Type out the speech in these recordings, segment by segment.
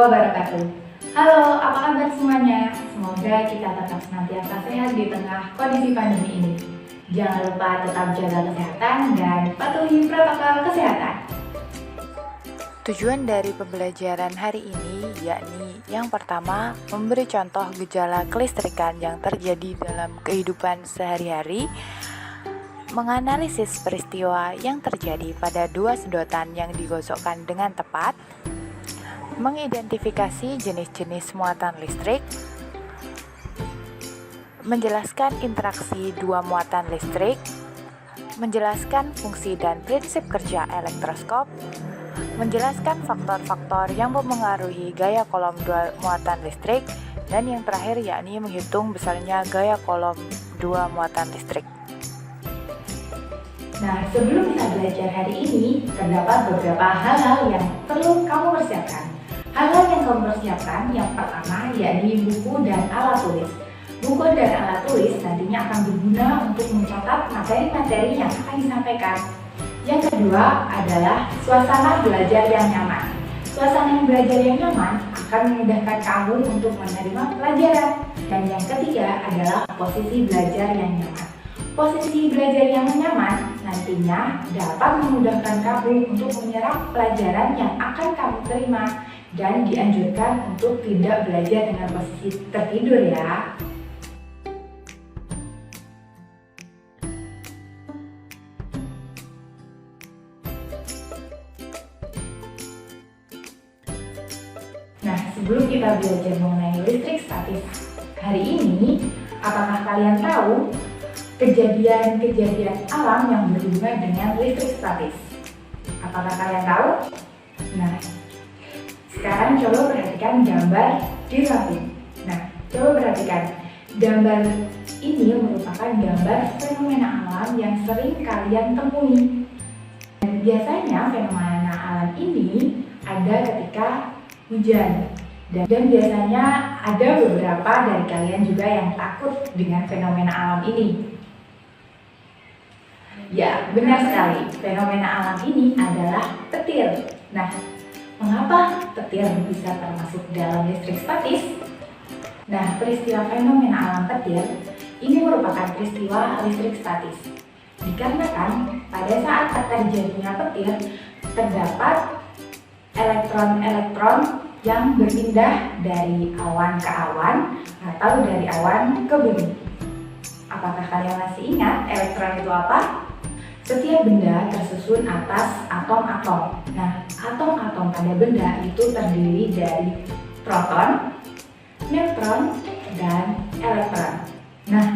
wabarakatuh. Halo, apa kabar semuanya? Semoga kita tetap senantiasa sehat di tengah kondisi pandemi ini. Jangan lupa tetap jaga kesehatan dan patuhi protokol kesehatan. Tujuan dari pembelajaran hari ini yakni yang pertama, memberi contoh gejala kelistrikan yang terjadi dalam kehidupan sehari-hari, menganalisis peristiwa yang terjadi pada dua sedotan yang digosokkan dengan tepat, mengidentifikasi jenis-jenis muatan listrik, menjelaskan interaksi dua muatan listrik, menjelaskan fungsi dan prinsip kerja elektroskop, menjelaskan faktor-faktor yang mempengaruhi gaya kolom dua muatan listrik, dan yang terakhir yakni menghitung besarnya gaya kolom dua muatan listrik. Nah, sebelum kita belajar hari ini, terdapat beberapa hal-hal yang perlu kamu persiapkan. Hal-hal yang kamu persiapkan yang pertama yakni buku dan alat tulis. Buku dan alat tulis nantinya akan berguna untuk mencatat materi-materi yang akan disampaikan. Yang kedua adalah suasana belajar yang nyaman. Suasana belajar yang nyaman akan memudahkan kamu untuk menerima pelajaran. Dan yang ketiga adalah posisi belajar yang nyaman. Posisi belajar yang nyaman nantinya dapat memudahkan kamu untuk menyerap pelajaran yang akan kamu terima dan dianjurkan untuk tidak belajar dengan posisi tertidur ya. Nah, sebelum kita belajar mengenai listrik statis hari ini, apakah kalian tahu kejadian-kejadian alam yang berhubungan dengan listrik statis? Apakah kalian tahu? Nah, sekarang coba perhatikan gambar di samping. Nah, coba perhatikan. Gambar ini merupakan gambar fenomena alam yang sering kalian temui. Dan biasanya fenomena alam ini ada ketika hujan. Dan biasanya ada beberapa dari kalian juga yang takut dengan fenomena alam ini. Ya, benar sekali. Fenomena alam ini adalah petir. Nah, mengapa petir bisa termasuk dalam listrik statis? Nah, peristiwa fenomena alam petir ini merupakan peristiwa listrik statis. Dikarenakan pada saat terjadinya petir, terdapat elektron-elektron yang berpindah dari awan ke awan atau dari awan ke bumi. Apakah kalian masih ingat elektron itu apa? Setiap benda tersusun atas atom-atom. Nah, atom-atom pada benda itu terdiri dari proton, neutron, dan elektron. Nah,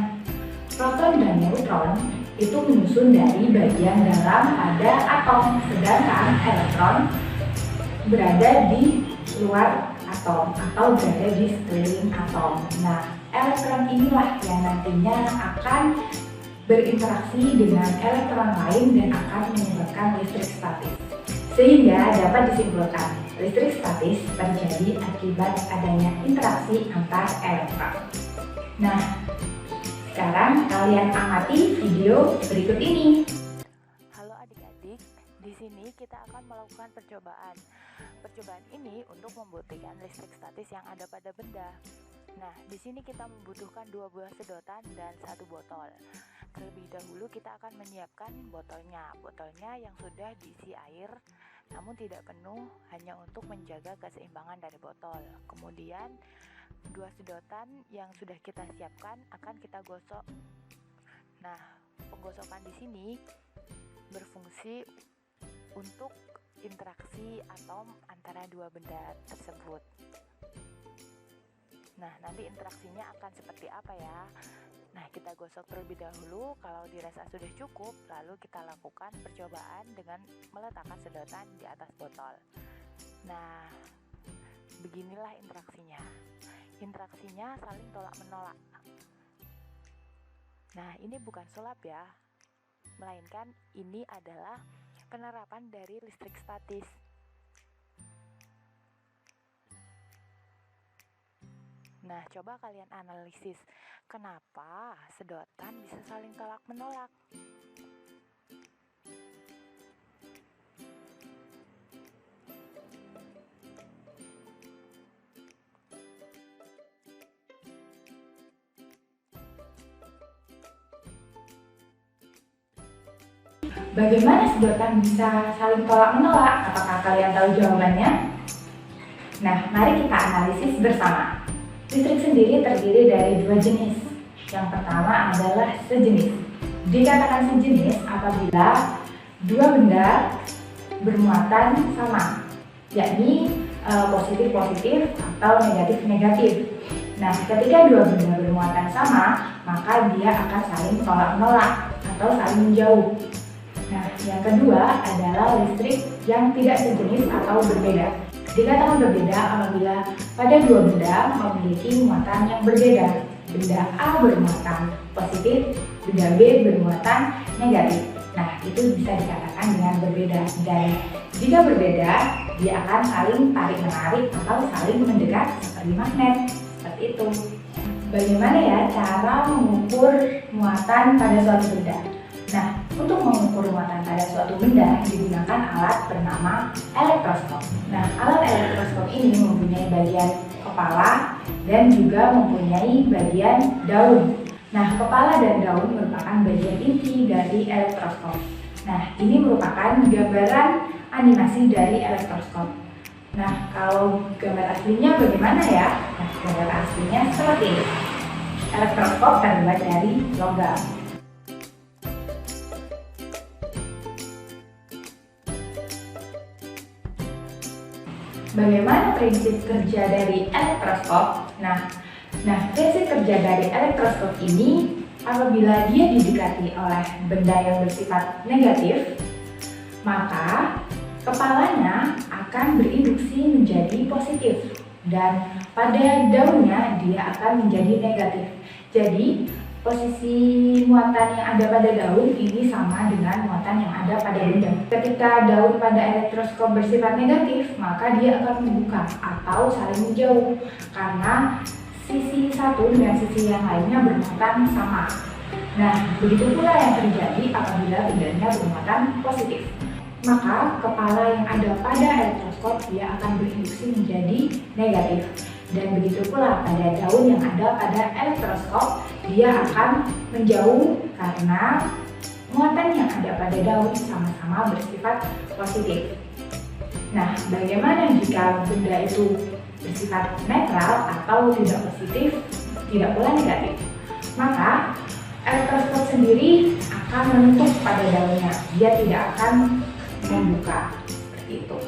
proton dan neutron itu menyusun dari bagian dalam pada atom, sedangkan elektron berada di luar atom atau berada di sekeliling atom. Nah, elektron inilah yang nantinya akan berinteraksi dengan elektron lain dan akan menyebabkan listrik statis. Sehingga dapat disimpulkan, listrik statis terjadi akibat adanya interaksi antar elektron. Nah, sekarang kalian amati video berikut ini. Halo adik-adik, di sini kita akan melakukan percobaan. Percobaan ini untuk membuktikan listrik statis yang ada pada benda. Nah, di sini kita membutuhkan 2 buah sedotan dan 1 botol. Terlebih dahulu kita akan menyiapkan botolnya. Botolnya yang sudah diisi air, namun tidak penuh, hanya untuk menjaga keseimbangan dari botol. Kemudian 2 sedotan yang sudah kita siapkan akan kita gosok. Nah, penggosokan di sini berfungsi untuk interaksi atom antara dua benda tersebut. Nah, nanti interaksinya akan seperti apa ya? Nah, kita gosok terlebih dahulu. Kalau dirasa sudah cukup, lalu kita lakukan percobaan dengan meletakkan sedotan di atas botol. Nah, beginilah interaksinya. Interaksinya saling tolak-menolak. Nah, ini bukan sulap ya, melainkan ini adalah penerapan dari listrik statis. Nah, coba kalian analisis, kenapa sedotan bisa saling tolak-menolak? Bagaimana sedotan bisa saling tolak-menolak? Apakah kalian tahu jawabannya? Nah, mari kita analisis bersama. Listrik sendiri terdiri dari dua jenis. Yang pertama adalah sejenis. Dikatakan sejenis apabila dua benda bermuatan sama, yakni positif-positif atau negatif-negatif. Nah, ketika dua benda bermuatan sama, maka dia akan saling tolak-menolak atau saling menjauh. Nah, yang kedua adalah listrik yang tidak sejenis atau berbeda. Dikatakan berbeda apabila pada dua benda memiliki muatan yang berbeda. Benda A bermuatan positif, benda B bermuatan negatif. Nah, itu bisa dikatakan dengan berbeda. Dan jika berbeda, dia akan saling tarik-menarik atau saling mendekat seperti magnet. Seperti itu. Bagaimana ya cara mengukur muatan pada suatu benda? Nah, untuk mengukur muatan pada suatu benda digunakan alat bernama elektroskop. Nah, alat elektroskop ini mempunyai bagian kepala dan juga mempunyai bagian daun. Nah, kepala dan daun merupakan bagian inti dari elektroskop. Nah, ini merupakan gambaran animasi dari elektroskop. Nah, kalau gambar aslinya bagaimana ya? Nah, gambar aslinya seperti ini. Elektroskop terbuat dari logam. Bagaimana prinsip kerja dari elektroskop? Nah, prinsip kerja dari elektroskop ini apabila dia didekati oleh benda yang bersifat negatif, maka kepalanya akan berinduksi menjadi positif dan pada daunnya dia akan menjadi negatif. Jadi, posisi muatan yang ada pada daun ini sama dengan muatan yang ada pada benda. Ketika daun pada elektroskop bersifat negatif, maka dia akan membuka atau saling menjauh karena sisi satu dengan sisi yang lainnya bermuatan sama. Nah, begitu pula yang terjadi apabila bendanya bermuatan positif. Maka kepala yang ada pada elektroskop dia akan berinduksi menjadi negatif. Dan begitu pula pada daun yang ada pada elektroskop dia akan menjauh karena muatan yang ada pada daun sama-sama bersifat positif. Nah, bagaimana jika benda itu bersifat netral atau tidak positif, tidak pula negatif? Maka elektroskop sendiri akan menutup pada daunnya, dia tidak akan membuka seperti itu.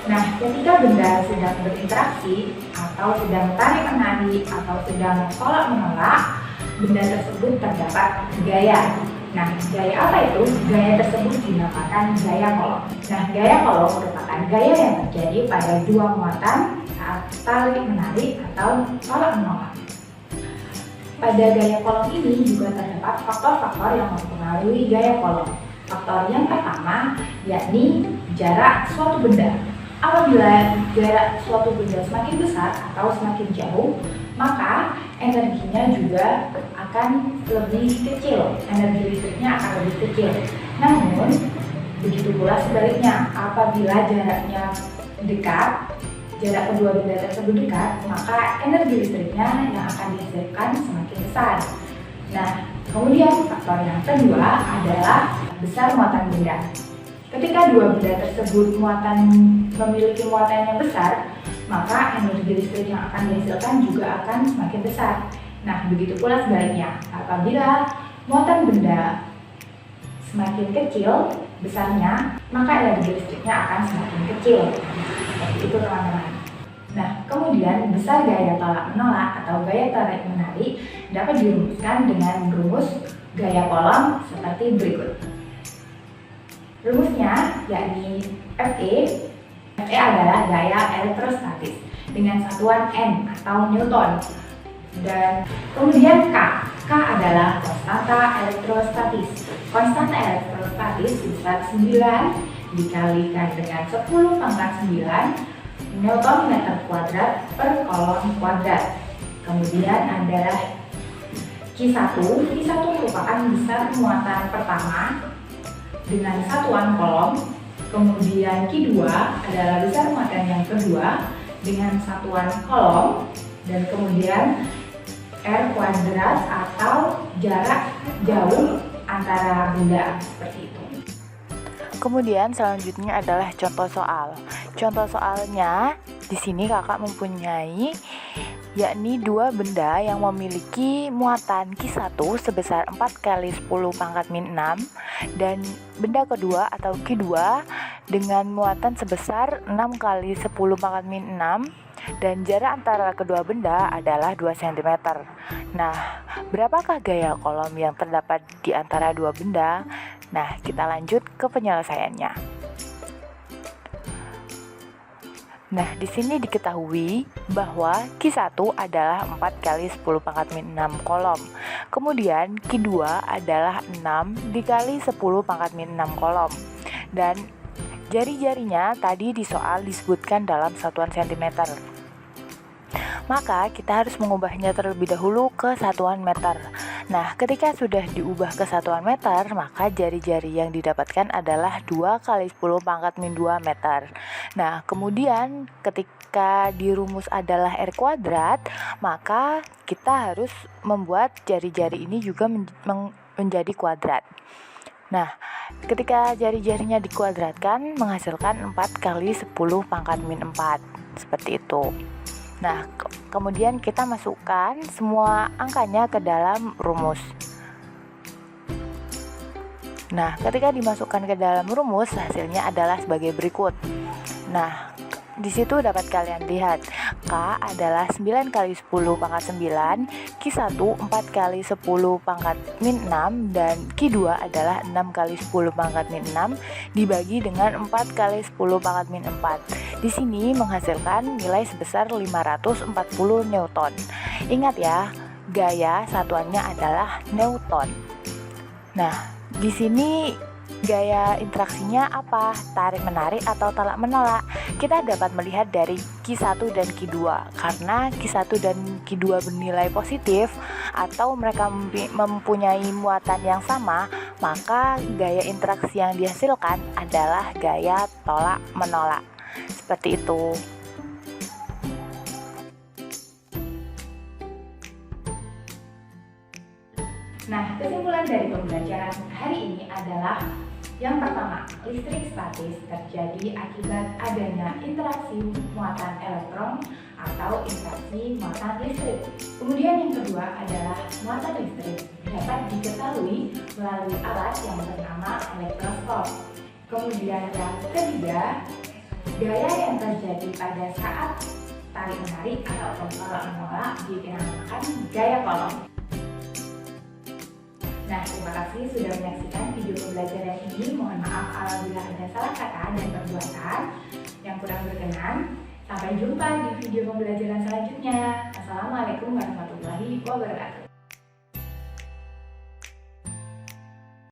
Nah, ketika benda sedang berinteraksi atau sedang tarik-menarik atau sedang tolak-menolak, benda tersebut terdapat gaya. Nah, gaya apa itu? Gaya tersebut dinamakan gaya Coulomb. Nah, gaya Coulomb merupakan gaya yang terjadi pada dua muatan saat tarik-menarik atau tolak-menolak. Pada gaya Coulomb ini juga terdapat faktor-faktor yang mempengaruhi gaya Coulomb. Faktor yang pertama yakni jarak suatu benda. Apabila jarak suatu benda semakin besar atau semakin jauh, maka energinya juga akan lebih kecil, energi listriknya akan lebih kecil. Namun, begitu pula sebaliknya, apabila jaraknya dekat, jarak kedua benda tersebut dekat, maka energi listriknya yang akan dihasilkan semakin besar. Nah, kemudian faktor yang kedua adalah besar muatan benda. Ketika dua benda tersebut memiliki muatan yang besar, maka energi listrik yang akan dihasilkan juga akan semakin besar. Nah, begitu pula sebaliknya, apabila muatan benda semakin kecil besarnya, maka energi listriknya akan semakin kecil. Seperti itu, teman-teman. Nah, kemudian besar gaya tolak-menolak atau gaya tarik-menarik dapat dirumuskan dengan rumus gaya Coulomb seperti berikut. Rumusnya yakni Fe adalah gaya elektrostatis dengan satuan N atau Newton. Dan kemudian K adalah konstanta elektrostatis. Konstanta elektrostatis sebesar 9 dikalikan dengan 10 pangkat 9 Newton meter kuadrat per kolom kuadrat. Kemudian adalah Q1 merupakan besar muatan pertama dengan satuan Coulomb. Kemudian Q2 adalah besar muatan yang kedua dengan satuan Coulomb. Dan kemudian R kuadrat atau jarak jauh antara benda, seperti itu. Kemudian selanjutnya adalah contoh soal. Contoh soalnya di sini kakak mempunyai yakni dua benda yang memiliki muatan Q1 sebesar 4 kali 10 pangkat min 6 dan benda kedua atau Q2 dengan muatan sebesar 6 kali 10 pangkat min 6 dan jarak antara kedua benda adalah 2 cm. Nah, berapakah gaya kolom yang terdapat di antara dua benda? Nah, kita lanjut ke penyelesaiannya. Nah, di sini diketahui bahwa Q1 adalah 4 kali 10 pangkat min 6 kolom. Kemudian Q2 adalah 6 dikali 10 pangkat min 6 kolom. Dan jari-jarinya tadi di soal disebutkan dalam satuan cm. Maka kita harus mengubahnya terlebih dahulu ke satuan meter. Nah, ketika sudah diubah ke satuan meter, maka jari-jari yang didapatkan adalah 2 kali 10 pangkat min 2 meter. Nah, kemudian ketika di rumus adalah R kuadrat, maka kita harus membuat jari-jari ini juga menjadi kuadrat. Nah, ketika jari-jarinya dikuadratkan menghasilkan 4 kali 10 pangkat min 4. Seperti itu. Nah, kemudian kita masukkan semua angkanya ke dalam rumus. Nah, ketika dimasukkan ke dalam rumus, hasilnya adalah sebagai berikut. Nah, di situ dapat kalian lihat, K adalah 9 kali 10 pangkat 9, Q1 4 kali 10 pangkat min 6, dan Q2 adalah 6 kali 10 pangkat min 6 dibagi dengan 4 kali 10 pangkat min 4. Di sini menghasilkan nilai sebesar 540 Newton. Ingat ya, gaya satuannya adalah Newton. Nah, di sini gaya interaksinya apa? Tarik-menarik atau tolak-menolak? Kita dapat melihat dari Q1 dan Q2. Karena Q1 dan Q2 bernilai positif atau mereka mempunyai muatan yang sama, maka gaya interaksi yang dihasilkan adalah gaya tolak-menolak. Seperti itu. Nah, kesimpulan dari pembelajaran hari ini adalah yang pertama, listrik statis terjadi akibat adanya interaksi muatan elektron atau interaksi muatan listrik. Kemudian yang kedua adalah muatan listrik dapat diketahui melalui alat yang bernama elektroskop. Kemudian yang ketiga, gaya yang terjadi pada saat tarik-menarik atau tolak-menolak dinamakan gaya kolom. Nah, terima kasih sudah menyaksikan video pembelajaran ini. Mohon maaf apabila ada salah kata dan perbuatan yang kurang berkenan. Sampai jumpa di video pembelajaran selanjutnya. Assalamualaikum warahmatullahi wabarakatuh.